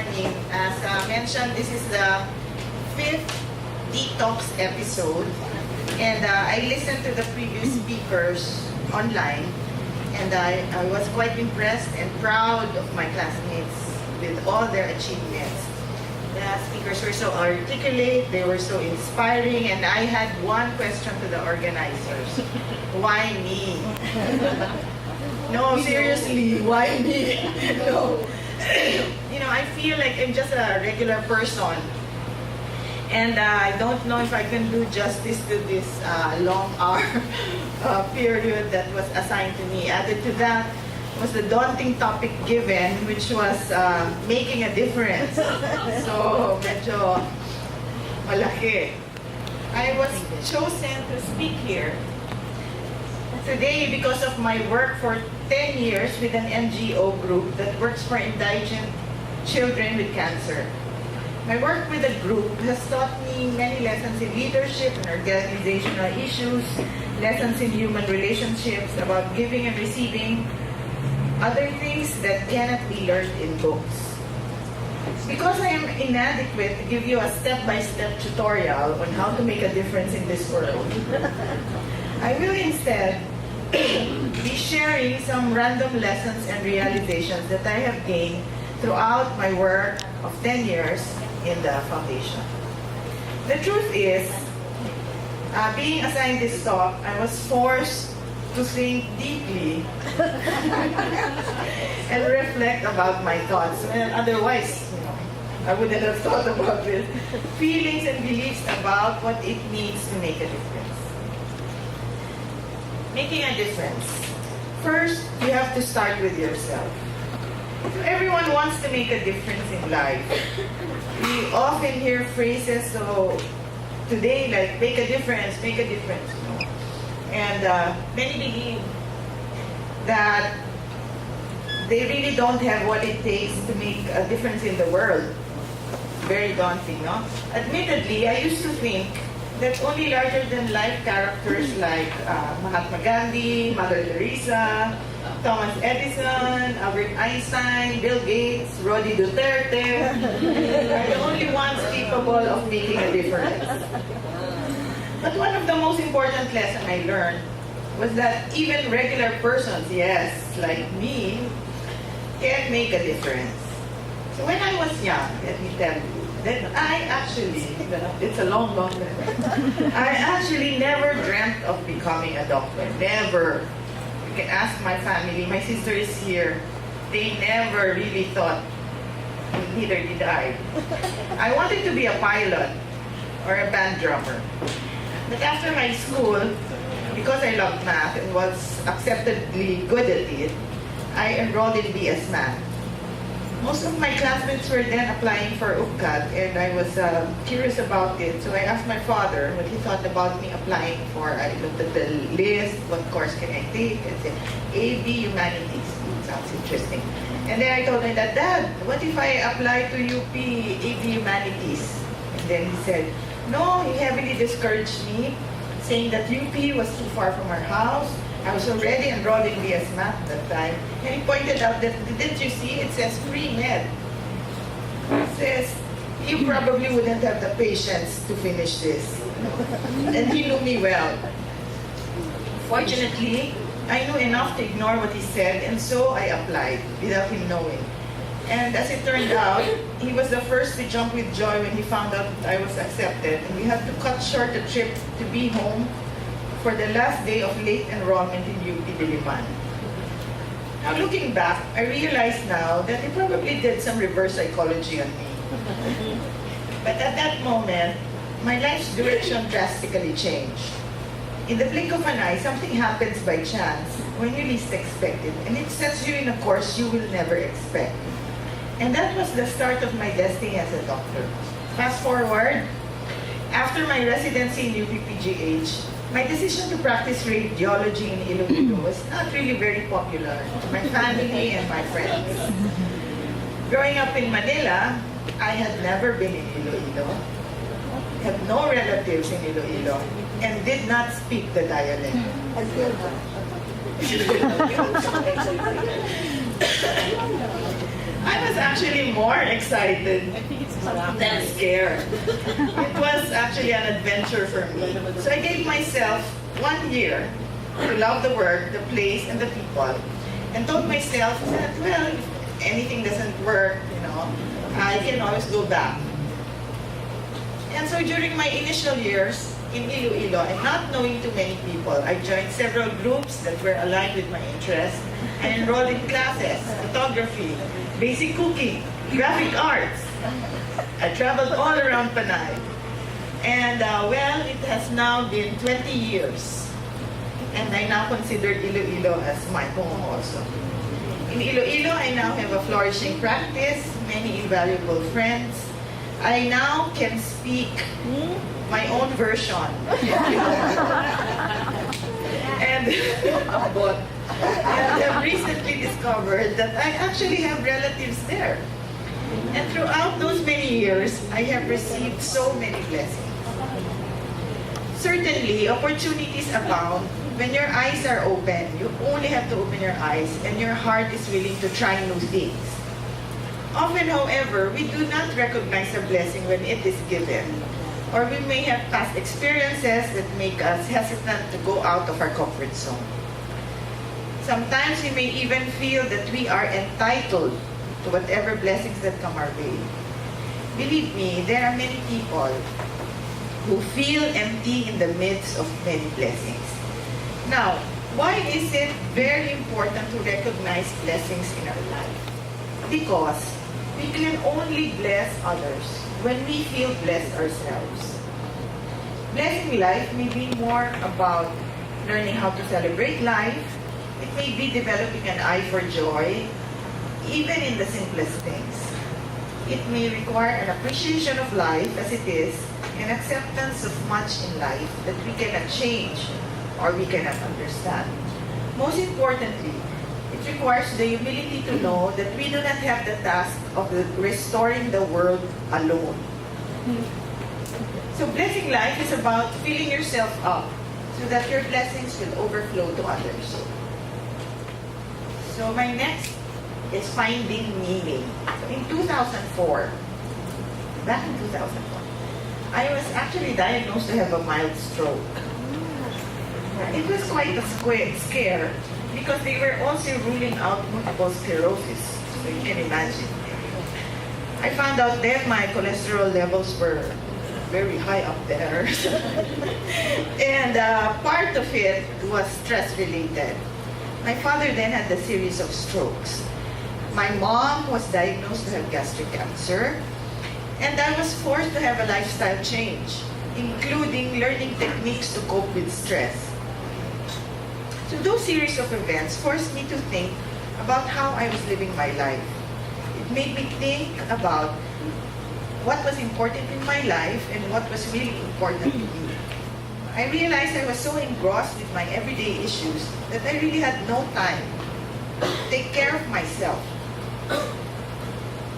morning. As mentioned, this is the 5th DeTalks episode. And I listened to the previous speakers online. And I was quite impressed and proud of my classmates with all their achievements. The speakers were so articulate, they were so inspiring, and I had one question to the organizers. Why me? No, seriously, why me? No. I feel like I'm just a regular person. And I don't know if I can do justice to this long hour period that was assigned to me. Added to that was the daunting topic given, which was making a difference. So, medyo malaki. I was chosen to speak here today because of my work for 10 years with an NGO group that works for indigent children with cancer. My work with the group has taught me many lessons in leadership and organizational issues, lessons in human relationships, about giving and receiving, other things that cannot be learned in books. Because I am inadequate to give you a step-by-step tutorial on how to make a difference in this world, I will instead be sharing some random lessons and realizations that I have gained throughout my work of 10 years in the foundation. The truth is, being assigned this talk, I was forced to think deeply and reflect about my thoughts. Well, otherwise, I wouldn't have thought about this. Feelings and beliefs about what it means to make a difference. Making a difference. First, you have to start with yourself. So everyone wants to make a difference in life. We often hear phrases, so today, like, make a difference, make a difference. And many believe that they really don't have what it takes to make a difference in the world. Very daunting, no? Admittedly, I used to think that only larger-than-life characters like Mahatma Gandhi, Mother Teresa, Thomas Edison, Albert Einstein, Bill Gates, Rodi Duterte are the only ones capable of making a difference. But one of the most important lessons I learned was that even regular persons, yes, like me, can make a difference. So when I was young, let me tell you, that I actually, it's a long memory, I actually never dreamt of becoming a doctor. Never. You can ask my family. My sister is here. They never really thought, neither did I. I wanted to be a pilot or a band drummer. But after high school, because I loved math and was acceptedly good at it, I enrolled in BS Math. Most of my classmates were then applying for UPCAD, and I was curious about it. So I asked my father what he thought about me applying for. I looked at the list, what course can I take, and said, AB Humanities. Sounds interesting. And then I told my dad, Dad, what if I apply to UP AB Humanities? And then he said, no, he heavily discouraged me, saying that UP was too far from our house. I was already enrolled in BS Math at that time. And he pointed out that, didn't you see, it says pre-med. It says, you probably wouldn't have the patience to finish this. And he knew me well. Fortunately, I knew enough to ignore what he said, and so I applied without him knowing. And as it turned out, he was the first to jump with joy when he found out that I was accepted. And we had to cut short the trip to be home for the last day of late enrollment in UP Diliman. Now looking back, I realize now that he probably did some reverse psychology on me. But at that moment, my life's direction drastically changed. In the blink of an eye, something happens by chance when you least expect it, and it sets you in a course you will never expect. And that was the start of my destiny as a doctor. Fast forward, after my residency in UPPGH, my decision to practice radiology in Iloilo was not really very popular to my family and my friends. Growing up in Manila, I had never been in Iloilo, had no relatives in Iloilo, and did not speak the dialect. I was actually actually more excited than scared. It was actually an adventure for me. So I gave myself 1 year to love the work, the place, and the people. And told myself that, well, if anything doesn't work, I can always go back. And so during my initial years in Iloilo, and not knowing too many people, I joined several groups that were aligned with my interests. I enrolled in classes, photography, basic cooking, graphic arts. I traveled all around Panay. And well, it has now been 20 years. And I now consider Iloilo as my home also. In Iloilo, I now have a flourishing practice, many invaluable friends. I now can speak my own version. And have recently discovered that I actually have relatives there. And throughout those many years, I have received so many blessings. Certainly, opportunities abound. When your eyes are open, you only have to open your eyes and your heart is willing to try new things. Often, however, we do not recognize a blessing when it is given, or we may have past experiences that make us hesitant to go out of our comfort zone. Sometimes we may even feel that we are entitled to whatever blessings that come our way. Believe me, there are many people who feel empty in the midst of many blessings. Now, why is it very important to recognize blessings in our life? Because we can only bless others when we feel blessed ourselves. Blessing life may be more about learning how to celebrate life. It may be developing an eye for joy, even in the simplest things. It may require an appreciation of life as it is, and acceptance of much in life that we cannot change or we cannot understand. Most importantly, it requires the humility to know that we do not have the task of restoring the world alone. So blessing life is about filling yourself up so that your blessings will overflow to others. So my next is finding meaning. So in 2004, back in 2004, I was actually diagnosed to have a mild stroke. It was quite a scare because they were also ruling out multiple sclerosis. So you can imagine. I found out then my cholesterol levels were very high up there. And part of it was stress-related. My father then had a series of strokes. My mom was diagnosed to have gastric cancer. And I was forced to have a lifestyle change, including learning techniques to cope with stress. So those series of events forced me to think about how I was living my life. It made me think about what was important in my life and what was really important to me. I realized I was so engrossed with my everyday issues that I really had no time to take care of myself.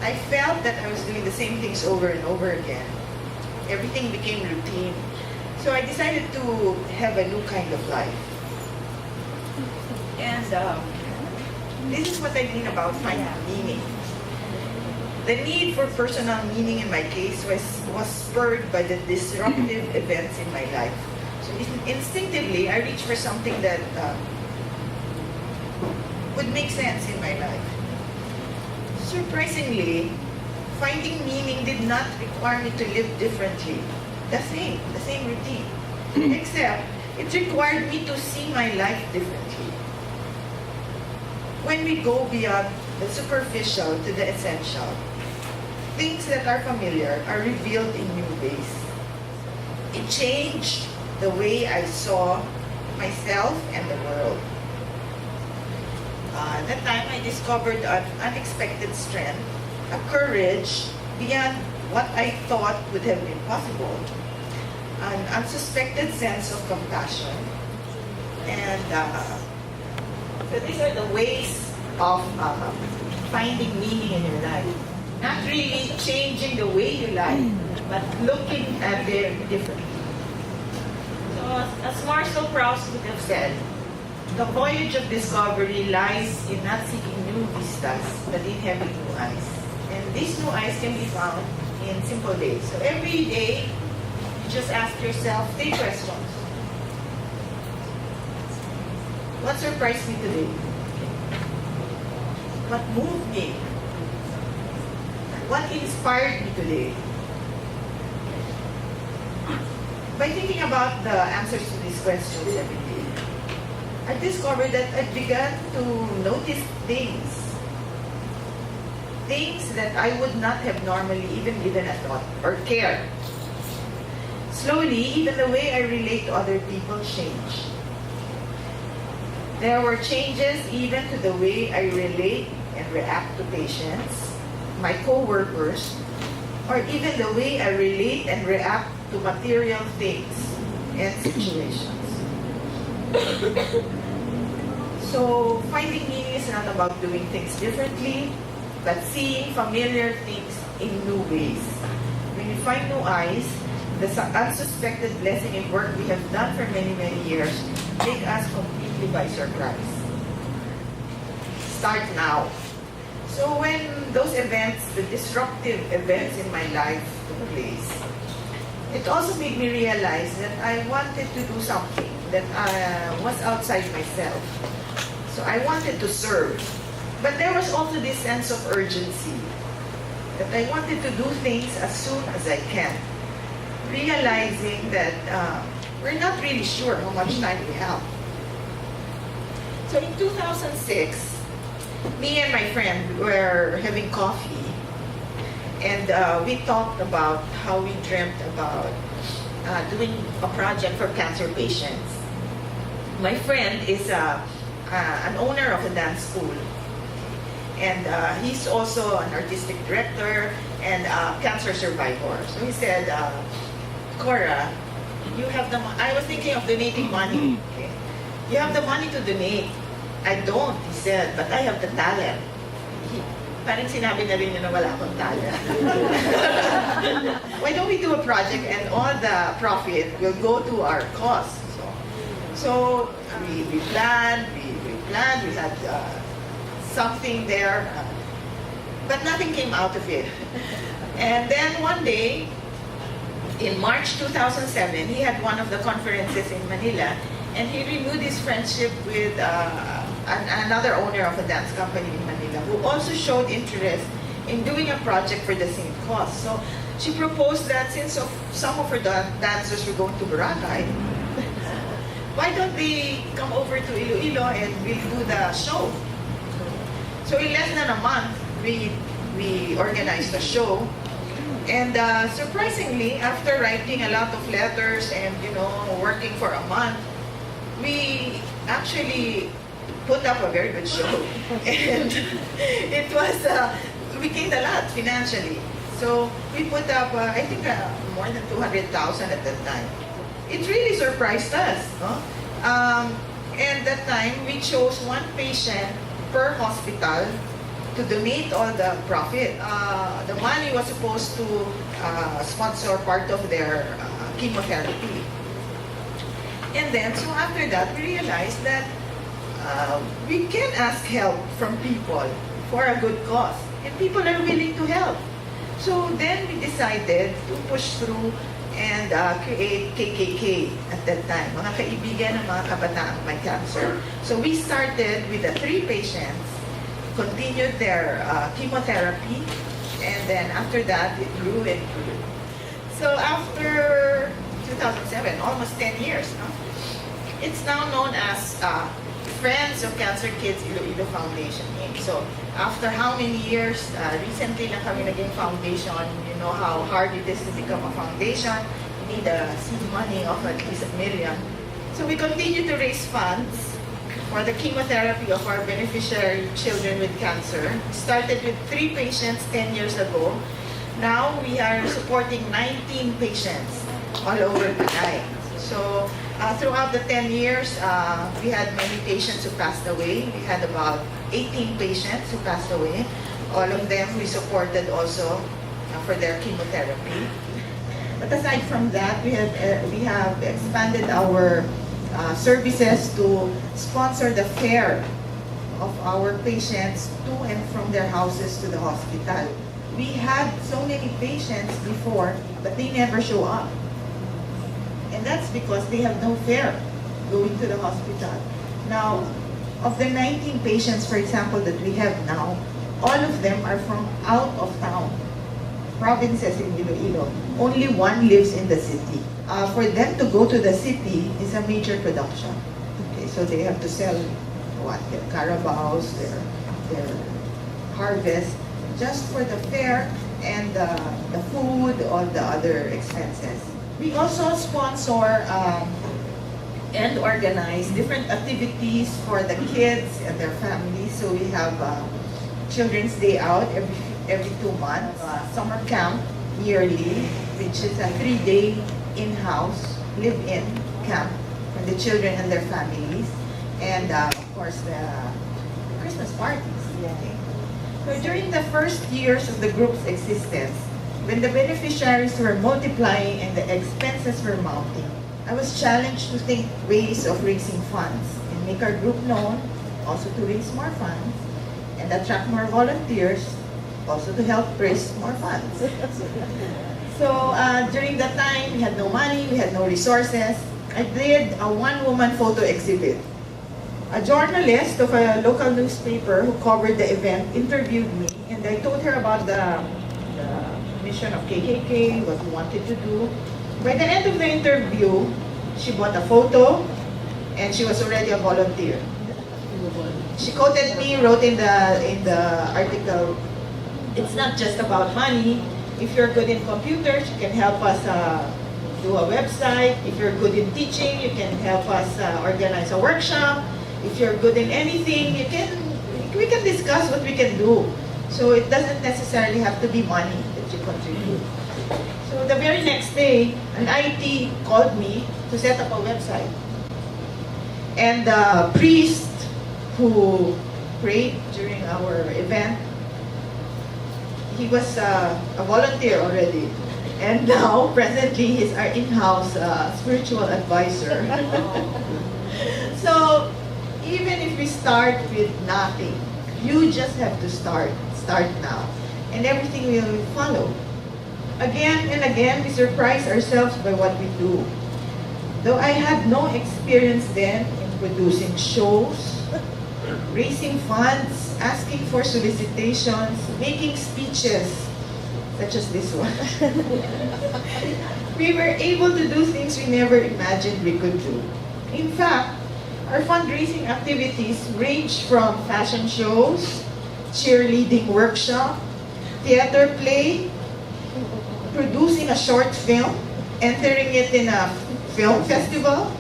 I felt that I was doing the same things over and over again. Everything became routine. So I decided to have a new kind of life. And this is what I mean about finding meaning. The need for personal meaning in my case was spurred by the disruptive events in my life. So instinctively, I reached for something that would make sense in my life. Surprisingly, finding meaning did not require me to live differently. The same routine. Except, it required me to see my life differently. When we go beyond the superficial to the essential, things that are familiar are revealed in new ways. It changed the way I saw myself and the world. At that time, I discovered an unexpected strength, a courage beyond what I thought would have been possible, an unsuspected sense of compassion. And so these are the ways of finding meaning in your life. Not really changing the way you live, but looking at it differently. So as Marcel Proust would have said, the voyage of discovery lies in not seeking new vistas, but in having new eyes. And these new eyes can be found in simple ways. So every day, you just ask yourself 3 questions. What surprised me today? What moved me? What inspired me today? By thinking about the answers to these questions every day, I discovered that I began to notice things that I would not have normally even given a thought or cared. Slowly, even the way I relate to other people changed. There were changes even to the way I relate and react to patients, my co-workers, or even the way I relate and react to material things and situations. So, finding meaning is not about doing things differently, but seeing familiar things in new ways. When we find new eyes, the unsuspected blessing and work we have done for many, many years take us completely by surprise. Start now. So when those events, the disruptive events in my life took place, it also made me realize that I wanted to do something that was outside myself. So I wanted to serve. But there was also this sense of urgency that I wanted to do things as soon as I can, realizing that we're not really sure how much time we have. So in 2006, me and my friend were having coffee, and we talked about how we dreamt about doing a project for cancer patients. My friend is an owner of a dance school, and he's also an artistic director and a cancer survivor. So he said, Cora, you have the I was thinking of donating money. Okay? You have the money to donate. I don't, he said, but I have the talent. Parang sinabi na rin niya na wala akong talent. Why don't we do a project and all the profit will go to our cause? So we planned, we had something there, but nothing came out of it. And then one day, in March 2007, he had one of the conferences in Manila, and he renewed his friendship with another owner of a dance company in Manila who also showed interest in doing a project for the same cause. So she proposed that since some of her dancers were going to Boracay, why don't they come over to Iloilo and we'll do the show? So in less than a month, we organized the show. And surprisingly, after writing a lot of letters and working for a month, we actually put up a very good show. And it was, we gained a lot financially. So we put up, I think, more than 200,000 at that time. It really surprised us. And that time, we chose one patient per hospital to donate all the profit. The money was supposed to sponsor part of their chemotherapy. And then, so after that, we realized that we can ask help from people for a good cause. And people are willing to help. So then we decided to push through and create KKK at that time, mga kaibigan ng mga kabataang may cancer. So we started with the 3 patients, continued their chemotherapy, and then after that, it grew and grew. So after 2007, almost 10 years, it's now known as Friends of Cancer Kids Iloilo Foundation. So after how many years, recently lang kami naging foundation. You know how hard it is to become a foundation. You need a seed money of at least $1 million. So we continue to raise funds for the chemotherapy of our beneficiary children with cancer. We started with 3 patients 10 years ago. Now we are supporting 19 patients all over Panay. So throughout the 10 years, we had many patients who passed away. We had about 18 patients who passed away. All of them we supported also for their chemotherapy. But aside from that, we have expanded our services to sponsor the fare of our patients to and from their houses to the hospital. we had so many patients before, but they never show up. And that's because they have no fare going to the hospital. Now, of the 19 patients, for example, that we have now, all of them are from out of town, provinces in Iloilo. Only one lives in the city. For them to go to the city is a major production. Okay, so they have to sell what? Their carabaos, their harvest, just for the fare and the food, all the other expenses. We also sponsor and organize different activities for the kids and their families. So we have Children's Day Out every 2 months, summer camp yearly, which is a 3-day in-house, live-in camp for the children and their families, and of course the Christmas parties. Okay. So during the first years of the group's existence, when the beneficiaries were multiplying and the expenses were mounting, I was challenged to think ways of raising funds and make our group known, also to raise more funds, and attract more volunteers, also to help raise more funds. So during that time, we had no money, we had no resources. I did a one-woman photo exhibit. A journalist of a local newspaper who covered the event interviewed me, and I told her about the mission of KKK, what we wanted to do. By the end of the interview, she bought a photo, and she was already a volunteer. She quoted me, wrote in the article, "It's not just about money. If you're good in computers, you can help us do a website. If you're good in teaching, you can help us organize a workshop. If you're good in anything, we can discuss what we can do. So it doesn't necessarily have to be money that you contribute." So the very next day, an IT called me to set up a website. And the priest who prayed during our event, he was a volunteer already. And now, presently, he's our in-house spiritual advisor. So, even if we start with nothing, you just have to start now. And everything will follow. Again and again, we surprise ourselves by what we do. Though I had no experience then in producing shows, raising funds, asking for solicitations, making speeches, such as this one. We were able to do things we never imagined we could do. In fact, our fundraising activities range from fashion shows, cheerleading workshop, theater play, producing a short film, entering it in a film festival,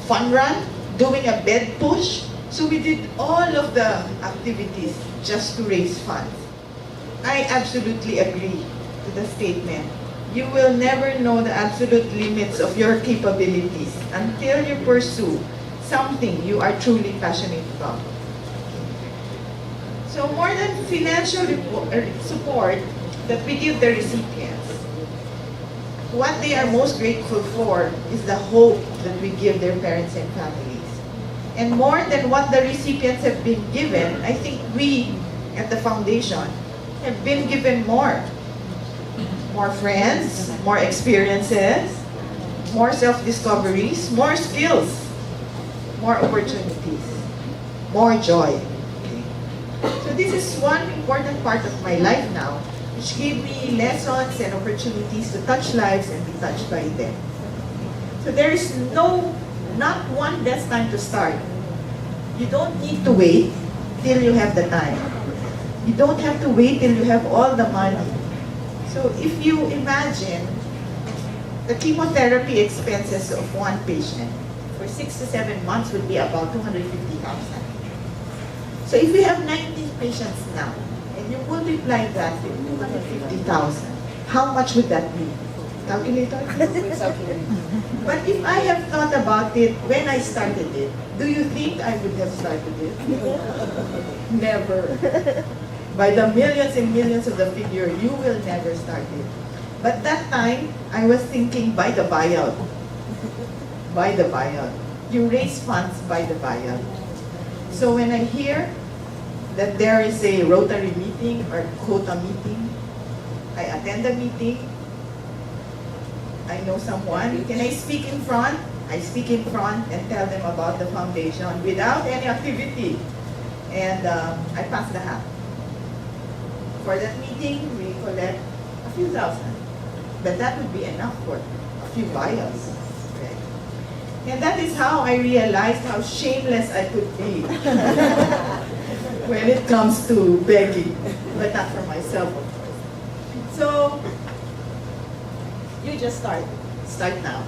fun run, doing a bed push. So we did all of the activities just to raise funds. I absolutely agree to the statement. You will never know the absolute limits of your capabilities until you pursue something you are truly passionate about. So more than financial support that we give the recipients, what they are most grateful for is the hope that we give their parents and families. And more than what the recipients have been given, I think we at the foundation have been given more. More friends, more experiences, more self-discoveries, more skills, more opportunities, more joy. Okay. So this is one important part of my life now, which gave me lessons and opportunities to touch lives and be touched by them. So there is not one best time to start. You don't need to wait till you have the time. You don't have to wait till you have all the money. So if you imagine the chemotherapy expenses of one patient for 6 to 7 months would be about 250,000. So if we have 19 patients now, and you multiply that with 250,000, how much would that be? Calculator? But if I have thought about it when I started it, do you think I would have started it? Never. By the millions and millions of the figure, you will never start it. But that time, I was thinking by the buyout. By the buyout. You raise funds by the buyout. So when I hear that there is a Rotary meeting or quota meeting. I attend the meeting. I know someone. Can I speak in front? I speak in front and tell them about the foundation without any activity. And I pass the hat. For that meeting, we collect a few thousand. But that would be enough for a few vials. Right? And that is how I realized how shameless I could be when it comes to begging, but not for myself, of course. So, you just start. Start now.